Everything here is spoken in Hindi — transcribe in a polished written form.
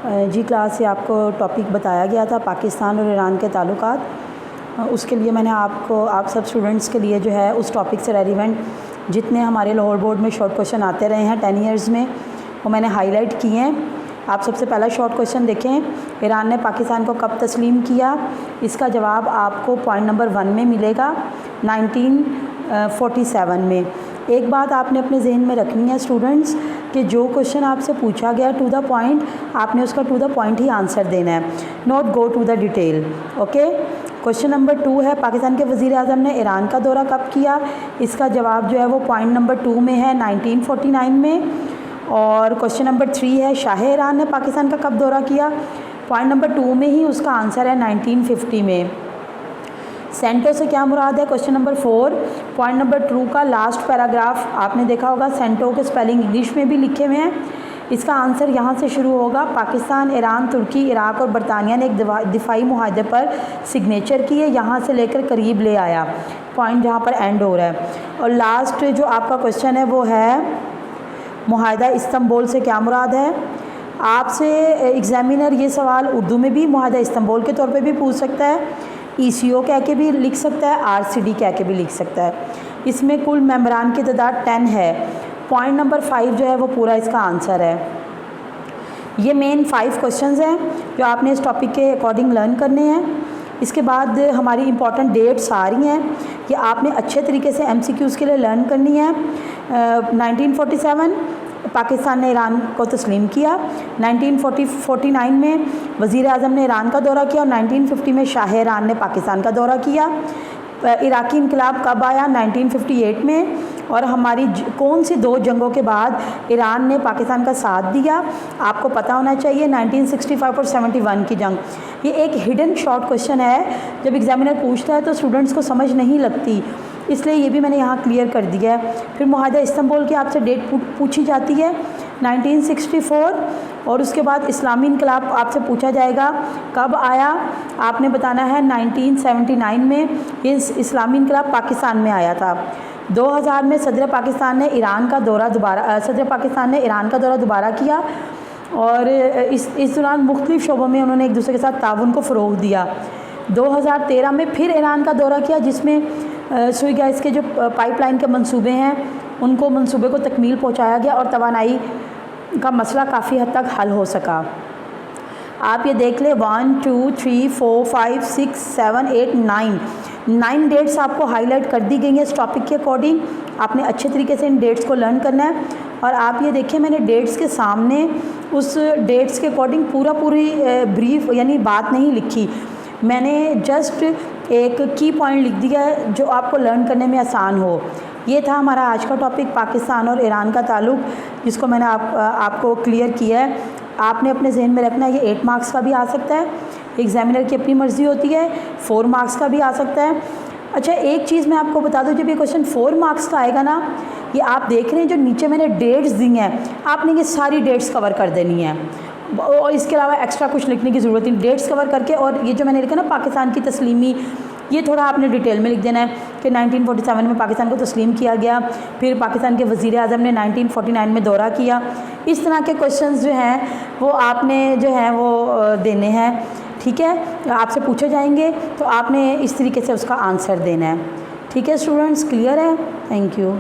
जी क्लास से आपको टॉपिक बताया गया था पाकिस्तान और ईरान के ताल्लुकात। उसके लिए मैंने आप सब स्टूडेंट्स के लिए जो है उस टॉपिक से रेलिवेंट जितने हमारे लाहौर बोर्ड में शॉर्ट क्वेश्चन आते रहे हैं 10 इयर्स में, वो मैंने हाईलाइट किए हैं। आप सबसे पहला शॉर्ट क्वेश्चन देखें, ईरान ने पाकिस्तान को कब तस्लीम किया? इसका जवाब आपको पॉइंट नंबर 1 में मिलेगा, 1947 में। एक बात आपने अपने जहन में रखनी है स्टूडेंट्स कि जो क्वेश्चन आपसे पूछा गया टू द पॉइंट, आपने उसका टू द पॉइंट ही आंसर देना है, not go to the detail. Okay. Question number 2 है, पाकिस्तान के वज़ीर आज़म ने ईरान का दौरा कब किया? इसका जवाब जो है वो पॉइंट नंबर 2 में है, 1949 में। और क्वेश्चन नंबर 3 है, शाह ईरान ने पाकिस्तान का कब दौरा किया? पॉइंट नंबर 2 में ही उसका आंसर है, 1950 में। सेंटो से क्या मुराद है? क्वेश्चन नंबर 4 पॉइंट नंबर 2 का लास्ट पैराग्राफ आपने देखा होगा, सेंटो के स्पेलिंग इंग्लिश में भी लिखे हुए हैं। इसका आंसर यहाँ से शुरू होगा, पाकिस्तान, ईरान, तुर्की, इराक़ और बरतानिया ने एक दिफाई मुआहदे पर सिग्नेचर किए, यहाँ से लेकर करीब ले आया, पॉइंट जहाँ पर एंड हो रहा है। और लास्ट जो आपका क्वेश्चन है वो है, मुआहदा इस्तांबुल से क्या मुराद है? आपसे एग्जामिनर ये सवाल उर्दू में भी मुआहदा इस्तांबुल के तौर पे भी पूछ सकता है, ECO कह के भी लिख सकता है, RCD कह के भी लिख सकता है। इसमें कुल मेंबरान की तादाद 10 है। पॉइंट नंबर 5 जो है वो पूरा इसका आंसर है। ये मेन 5 क्वेश्चंस हैं जो आपने इस टॉपिक के अकॉर्डिंग लर्न करने हैं। इसके बाद हमारी इंपॉर्टेंट डेट्स आ रही हैं कि आपने अच्छे तरीके से MCQs के लिए लर्न करनी है। 1947 पाकिस्तान ने ईरान को तस्लीम किया, 1949 में वज़ीर आज़म ने ईरान का दौरा किया और 1950 में शाह ईरान ने पाकिस्तान का दौरा किया। इराक़ी इनकलाब कब आया? 1958 में। और हमारी कौन सी 2 जंगों के बाद ईरान ने पाकिस्तान का साथ दिया? आपको पता होना चाहिए, 1965 और 71 की जंग। ये एक हिडन शॉर्ट क्वेश्चन है, जब एग्जामिनर पूछता है तो स्टूडेंट्स को समझ नहीं लगती, इसलिए ये भी मैंने यहाँ क्लियर कर दिया है। फिर मुआहदा इस्तांबुल की आपसे डेट पूछी जाती है, 1964। और उसके बाद इस्लामी इनकलाब आपसे पूछा जाएगा कब आया? आपने बताना है 1979 में ये इस्लामी इनकलाब पाकिस्तान में आया था। 2000 में सदर पाकिस्तान ने ईरान का दौरा दोबारा किया और इस दौरान मुख्तलिफ शोबों में उन्होंने एक दूसरे के साथ ताउन को फ़रोग़ दिया। 2013 में फिर ईरान का दौरा किया, जिसमें सुई गैस के जो पाइपलाइन के मंसूबे हैं उनको मंसूबे को तकमील पहुंचाया गया और तवानाई का मसला काफ़ी हद तक हल हो सका। आप ये देख लें, 1 2 3 4 5 6 7 8 9 डेट्स आपको हाईलाइट कर दी गई हैं इस टॉपिक के अकॉर्डिंग। आपने अच्छे तरीके से इन डेट्स को लर्न करना है। और आप ये देखिए, मैंने डेट्स के सामने उस डेट्स के अकॉर्डिंग पूरी ब्रीफ यानी बात नहीं लिखी, मैंने जस्ट एक की पॉइंट लिख दिया है जो आपको लर्न करने में आसान हो। ये था हमारा आज का टॉपिक, पाकिस्तान और ईरान का ताल्लुक़, जिसको मैंने आपको क्लियर किया है। आपने अपने जहन में रखना है ये 8 मार्क्स का भी आ सकता है, एग्जामिनर की अपनी मर्ज़ी होती है, 4 मार्क्स का भी आ सकता है। अच्छा, एक चीज़ मैं आपको बता दूं, जब ये क्वेश्चन 4 मार्क्स का आएगा ना, ये आप देख रहे हैं जो नीचे मैंने डेट्स दी हैं, आपने ये सारी डेट्स कवर कर देनी है और इसके अलावा एक्स्ट्रा कुछ लिखने की ज़रूरत नहीं। डेट्स कवर करके, और ये जो मैंने लिखा ना पाकिस्तान की तस्लीमी, ये थोड़ा आपने डिटेल में लिख देना है कि 1947 में पाकिस्तान को तस्लीम किया गया, फिर पाकिस्तान के वज़ीर आज़म ने 1949 में दौरा किया। इस तरह के क्वेश्चंस जो हैं वो आपने जो हैं वो देने हैं, ठीक है? आपसे पूछे जाएंगे तो आपने इस तरीके से उसका आंसर देना है, ठीक है स्टूडेंट्स? क्लियर है? Thank you.